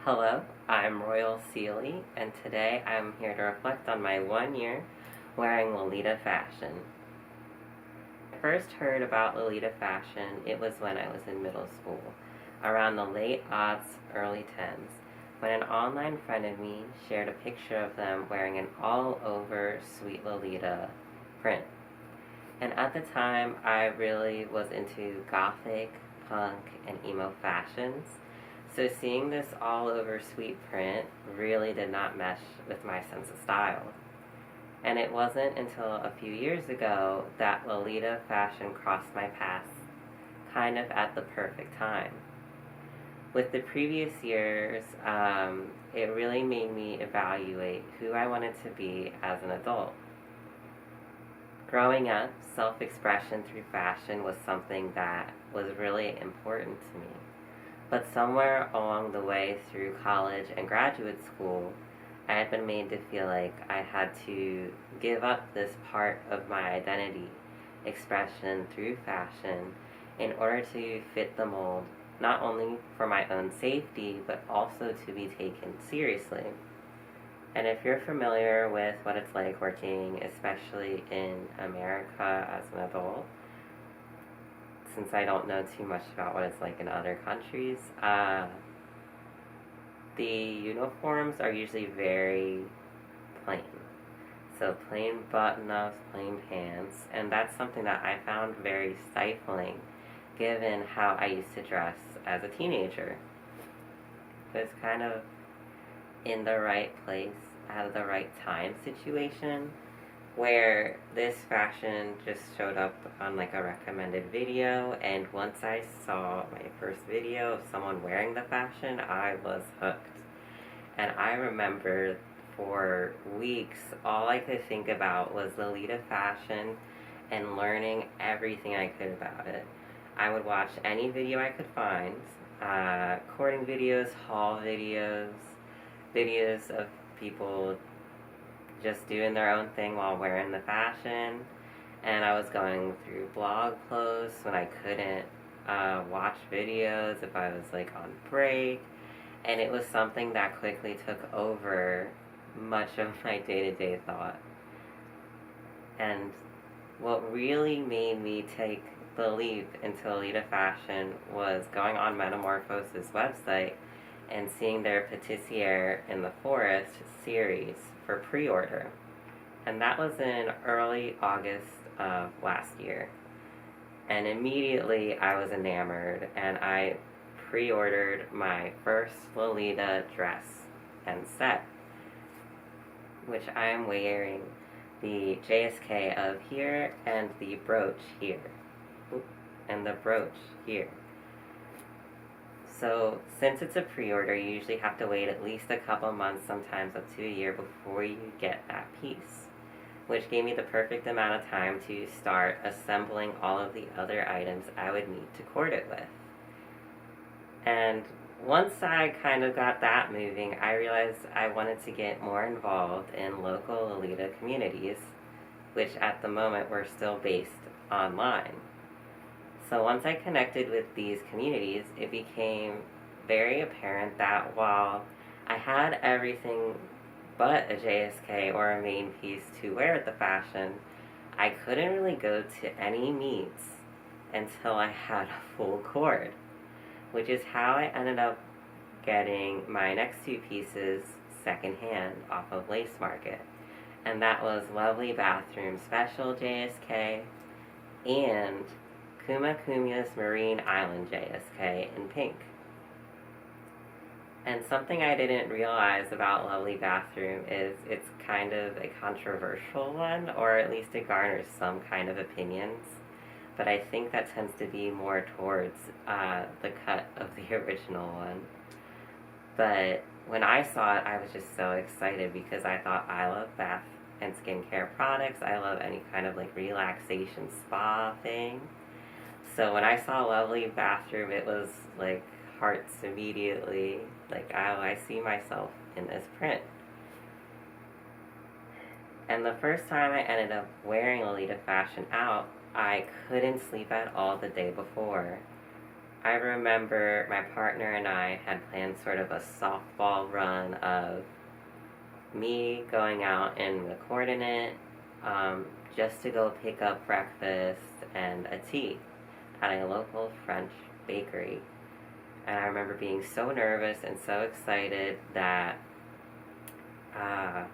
Hello, I'm Royal Sealy, and today I'm here to reflect on my 1 year wearing Lolita fashion. I first heard about Lolita fashion, it was when I was in middle school, around the late aughts, early tens, when an online friend of me shared a picture of them wearing an all-over Sweet Lolita print. And at the time, I really was into gothic, punk, and emo fashions. So seeing this all over sweet print really did not mesh with my sense of style. And it wasn't until a few years ago that Lolita fashion crossed my path, kind of at the perfect time. With the previous years, it really made me evaluate who I wanted to be as an adult. Growing up, self-expression through fashion was something that was really important to me. But somewhere along the way through college and graduate school, I had been made to feel like I had to give up this part of my identity, expression through fashion, in order to fit the mold, not only for my own safety, but also to be taken seriously. And if you're familiar with what it's like working, especially in America as an adult, since I don't know too much about what it's like in other countries, the uniforms are usually very plain. So plain button-ups, plain pants, and that's something that I found very stifling given how I used to dress as a teenager. It was kind of in the right place at the right time situation where this fashion just showed up on like a recommended video, and once I saw my first video of someone wearing the fashion, I was hooked. And I remember for weeks all I could think about was Lolita fashion and learning everything I could about it. I would watch any video I could find, courting videos, haul videos, videos of people just doing their own thing while wearing the fashion. And I was going through blog posts when I couldn't watch videos if I was like on break. And it was something that quickly took over much of my day-to-day thought. And what really made me take the leap into Lolita fashion was going on Metamorphosis website and seeing their Patissiere in the Forest series for pre-order. And that was in early August of last year. And immediately I was enamored, and I pre-ordered my first Lolita dress and set, which I am wearing the JSK of here and the brooch here. And the brooch here. So, since it's a pre-order, you usually have to wait at least a couple months, sometimes up to a year, before you get that piece, which gave me the perfect amount of time to start assembling all of the other items I would need to court it with. And once I kind of got that moving, I realized I wanted to get more involved in local Lolita communities, which at the moment were still based online. So once I connected with these communities, it became very apparent that while I had everything but a JSK or a main piece to wear with the fashion, I couldn't really go to any meets until I had a full cord, which is how I ended up getting my next two pieces secondhand off of Lace Market. And that was Lovely Bathroom Special JSK and Kuma Kuma's Marine Island JSK in pink. And something I didn't realize about Lovely Bathroom is it's kind of a controversial one, or at least it garners some kind of opinions. But I think that tends to be more towards the cut of the original one. But when I saw it, I was just so excited because I thought I love bath and skincare products. I love any kind of like relaxation spa thing. So when I saw Lovely Bathroom, it was like hearts immediately. Like, oh, I see myself in this print. And the first time I ended up wearing Lolita fashion out, I couldn't sleep at all the day before. I remember my partner and I had planned sort of a softball run of me going out in the coordinate just to go pick up breakfast and a tea at a local French bakery. And I remember being so nervous and so excited that I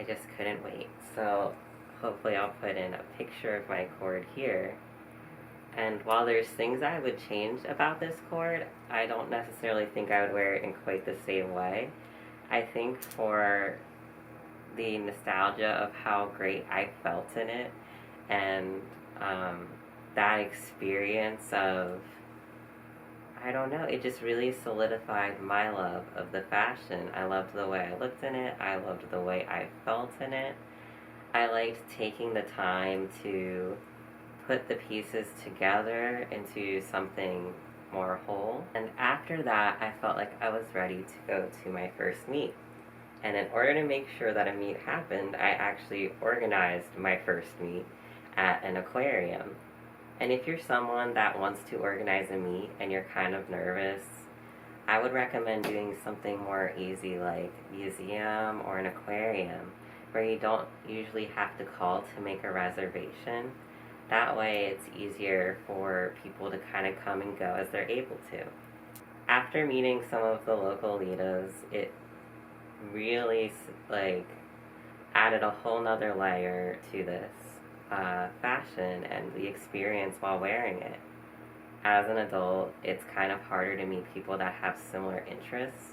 just couldn't wait. So hopefully I'll put in a picture of my cord here. And while there's things I would change about this cord, I don't necessarily think I would wear it in quite the same way. I think for the nostalgia of how great I felt in it, and that experience of, I don't know, it just really solidified my love of the fashion. I loved the way I looked in it. I loved the way I felt in it. I liked taking the time to put the pieces together into something more whole. And after that, I felt like I was ready to go to my first meet. And in order to make sure that a meet happened, I actually organized my first meet at an aquarium. And if you're someone that wants to organize a meet and you're kind of nervous, I would recommend doing something more easy like museum or an aquarium, where you don't usually have to call to make a reservation. That way it's easier for people to kind of come and go as they're able to. After meeting some of the local Lolitas, it really added a whole nother layer to this fashion and the experience while wearing it. As an adult, it's kind of harder to meet people that have similar interests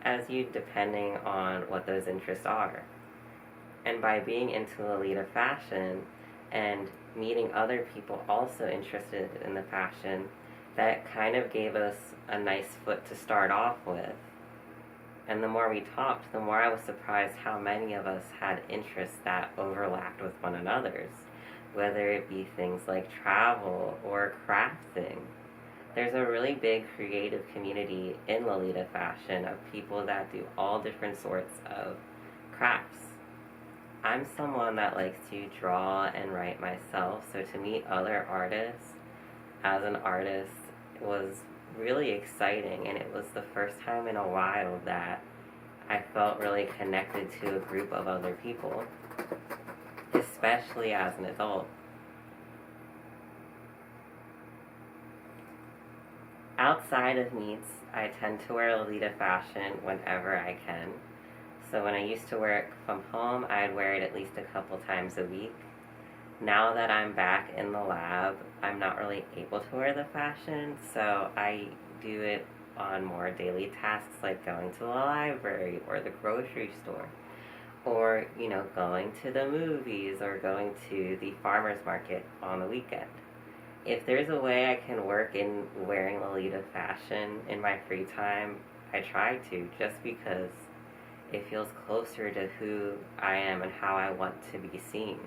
as you, depending on what those interests are. And by being into Lolita fashion and meeting other people also interested in the fashion, that kind of gave us a nice foot to start off with. And the more we talked, the more I was surprised how many of us had interests that overlapped with one another's, whether it be things like travel or crafting. There's a really big creative community in Lolita fashion of people that do all different sorts of crafts. I'm someone that likes to draw and write myself, so to meet other artists as an artist was really exciting, and it was the first time in a while that I felt really connected to a group of other people, especially as an adult. Outside of meets, I tend to wear Lolita fashion whenever I can. So when I used to work from home, I'd wear it at least a couple times a week. Now that I'm back in the lab, I'm not really able to wear the fashion, so I do it on more daily tasks like going to the library or the grocery store, or, going to the movies or going to the farmer's market on the weekend. If there's a way I can work in wearing Lolita fashion in my free time, I try to, just because it feels closer to who I am and how I want to be seen.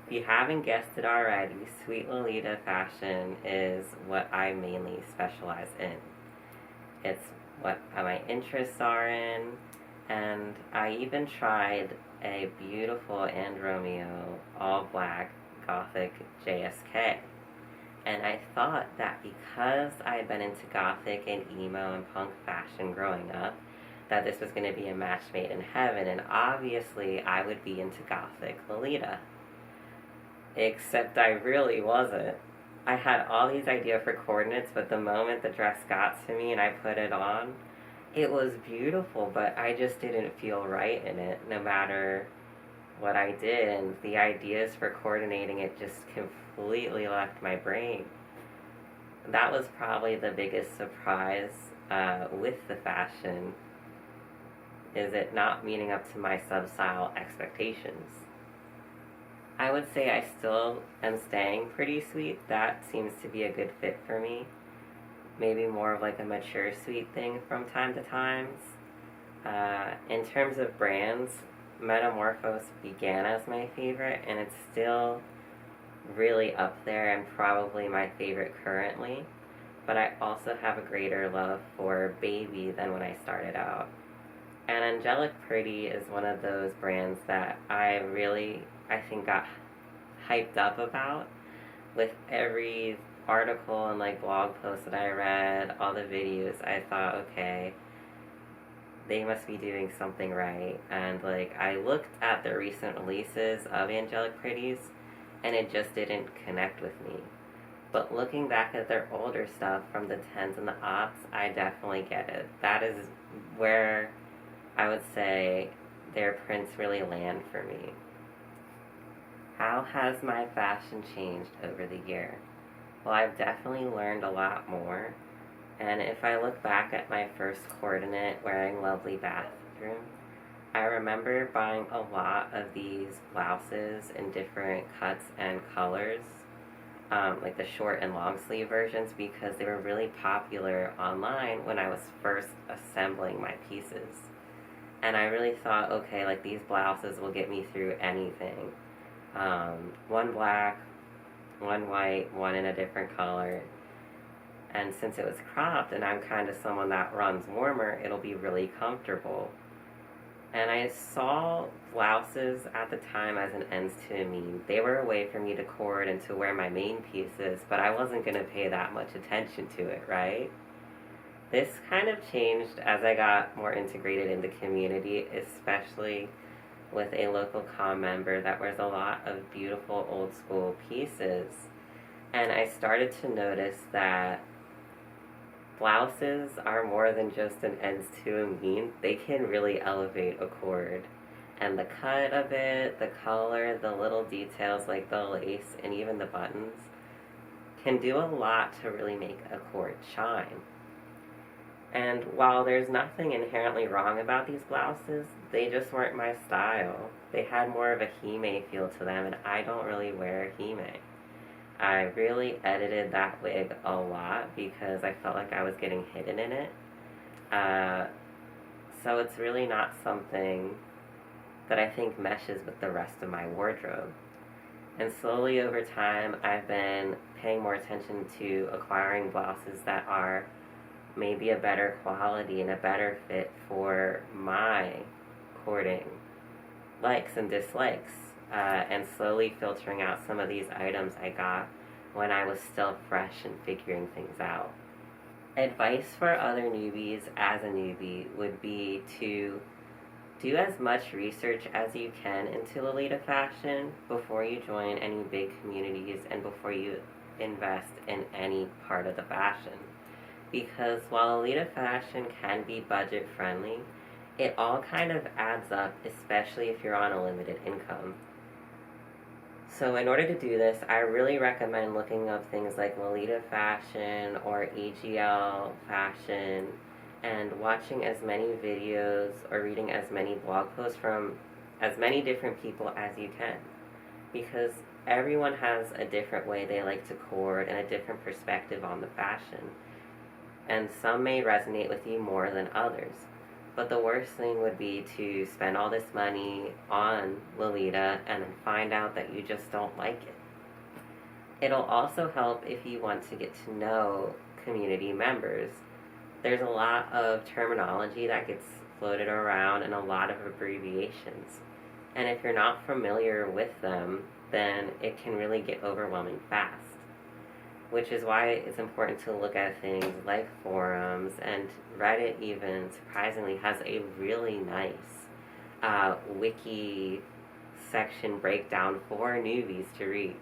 If you haven't guessed it already, Sweet Lolita fashion is what I mainly specialize in. It's what my interests are in, and I even tried a beautiful and Romeo all-black Gothic JSK. And I thought that because I had been into Gothic and emo and punk fashion growing up, that this was going to be a match made in heaven, and obviously I would be into Gothic Lolita. Except I really wasn't. I had all these ideas for coordinates, but the moment the dress got to me and I put it on, it was beautiful, but I just didn't feel right in it, no matter what I did, and the ideas for coordinating it just completely left my brain. That was probably the biggest surprise with the fashion, is it not meeting up to my sub-style expectations. I would say I still am staying pretty sweet. That seems to be a good fit for me. Maybe more of like a mature sweet thing from time to time. In terms of brands, Metamorphose began as my favorite, and it's still really up there and probably my favorite currently. But I also have a greater love for Baby than when I started out. And Angelic Pretty is one of those brands that I think got hyped up about with every article and like blog posts that I read, all the videos, I thought, okay, they must be doing something right. And like I looked at the recent releases of Angelic Pretties and it just didn't connect with me. But looking back at their older stuff from the 10s and the aughts, I definitely get it. That is where I would say their prints really land for me. How has my fashion changed over the year? Well, I've definitely learned a lot more. And if I look back at my first coordinate wearing Lovely Bathroom, I remember buying a lot of these blouses in different cuts and colors, like the short and long sleeve versions, because they were really popular online when I was first assembling my pieces. And I really thought, okay, like these blouses will get me through anything. One black, one white, one in a different color. And since it was cropped and I'm kind of someone that runs warmer, it'll be really comfortable. And I saw blouses at the time as an ends to a mean. They were a way for me to cord and to wear my main pieces, but I wasn't going to pay that much attention to it, right? This kind of changed as I got more integrated in the community, especially with a local comm member that wears a lot of beautiful old school pieces. And I started to notice that blouses are more than just an ends to a mean. They can really elevate a cord. And the cut of it, the color, the little details like the lace and even the buttons can do a lot to really make a cord shine. And while there's nothing inherently wrong about these blouses, they just weren't my style. They had more of a hime feel to them, and I don't really wear hime. I really edited that wig a lot because I felt like I was getting hidden in it. So it's really not something that I think meshes with the rest of my wardrobe. And slowly over time, I've been paying more attention to acquiring blouses that are maybe a better quality and a better fit for my cording likes and dislikes, and slowly filtering out some of these items I got when I was still fresh and figuring things out. Advice for other newbies as a newbie would be to do as much research as you can into Lolita fashion before you join any big communities and before you invest in any part of the fashion. Because while Lolita fashion can be budget friendly, it all kind of adds up, especially if you're on a limited income. So in order to do this, I really recommend looking up things like Lolita fashion or EGL fashion and watching as many videos or reading as many blog posts from as many different people as you can. Because everyone has a different way they like to cord and a different perspective on the fashion. And some may resonate with you more than others. But the worst thing would be to spend all this money on Lolita and then find out that you just don't like it. It'll also help if you want to get to know community members. There's a lot of terminology that gets floated around and a lot of abbreviations. And if you're not familiar with them, then it can really get overwhelming fast. Which is why it's important to look at things like forums, and Reddit even, surprisingly, has a really nice wiki section breakdown for newbies to read.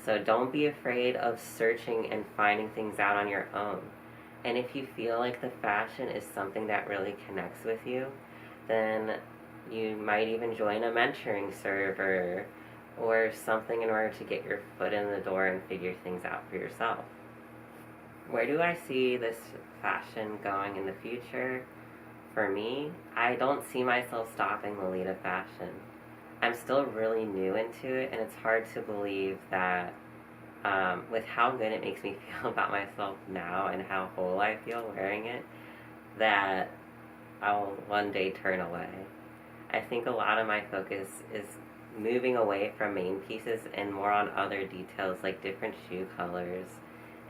So don't be afraid of searching and finding things out on your own. And if you feel like the fashion is something that really connects with you, then you might even join a mentoring server or something in order to get your foot in the door and figure things out for yourself. Where do I see this fashion going in the future? For me, I don't see myself stopping Lolita fashion. I'm still really new into it, and it's hard to believe that with how good it makes me feel about myself now and how whole I feel wearing it, that I'll one day turn away. I think a lot of my focus is moving away from main pieces and more on other details like different shoe colors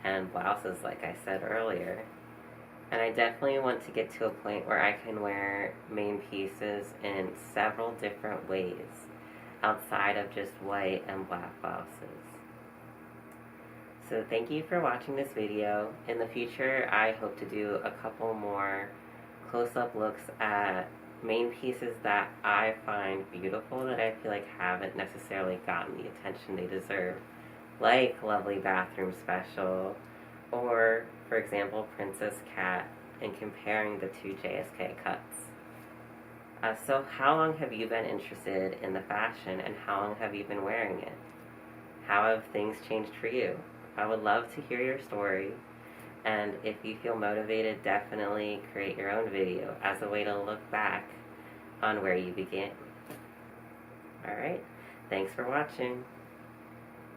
and blouses, like I said earlier. And I definitely want to get to a point where I can wear main pieces in several different ways outside of just white and black blouses. So thank you for watching this video. In the future, I hope to do a couple more close-up looks at main pieces that I find beautiful that I feel like haven't necessarily gotten the attention they deserve, like Lovely Bathroom Special, or, for example, Princess Cat, and comparing the two JSK cuts. So how long have you been interested in the fashion, and how long have you been wearing it? How have things changed for you? I would love to hear your story, and if you feel motivated, definitely create your own video as a way to look back on where you began. Alright, thanks for watching.